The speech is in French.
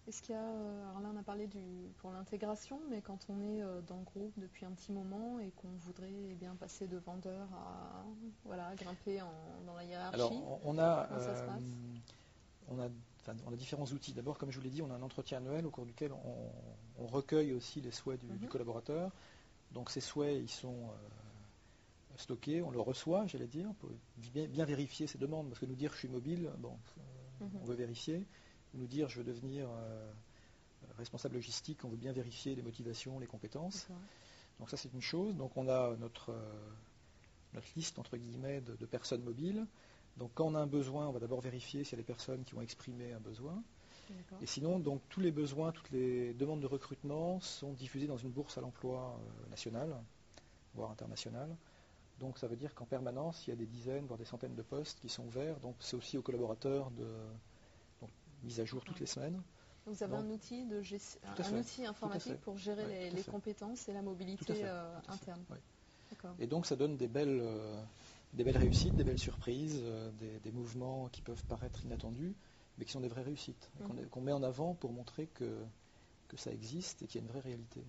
Est-ce qu'il y a, alors là on a parlé pour l'intégration, mais quand on est dans le groupe depuis un petit moment et qu'on voudrait bien passer de vendeur à voilà, grimper dans la hiérarchie, Alors, comment ça se passe? on a, on a différents outils. D'abord, comme je vous l'ai dit, on a un entretien annuel au cours duquel on recueille aussi les souhaits du collaborateur. Donc ces souhaits, ils sont stockés, on le reçoit, j'allais dire, pour bien vérifier ses demandes, parce que nous dire je suis mobile, bon, on veut vérifier. Nous dire je veux devenir responsable logistique, on veut bien vérifier les motivations, les compétences. Donc ça c'est une chose. Donc on a notre liste entre guillemets de personnes mobiles. Donc quand on a un besoin, on va d'abord vérifier s'il y a des personnes qui vont exprimer un besoin. Et sinon, donc tous les besoins, toutes les demandes de recrutement sont diffusées dans une bourse à l'emploi nationale, voire internationale. Donc ça veut dire qu'en permanence, il y a des dizaines, voire des centaines de postes qui sont ouverts. Donc c'est aussi aux collaborateurs de mise à jour toutes les semaines. Vous avez un outil outil informatique pour gérer les compétences et la mobilité interne. Oui. Et donc ça donne des belles réussites, des belles surprises, des mouvements qui peuvent paraître inattendus, mais qui sont des vraies réussites, qu'on met en avant pour montrer que ça existe et qu'il y a une vraie réalité.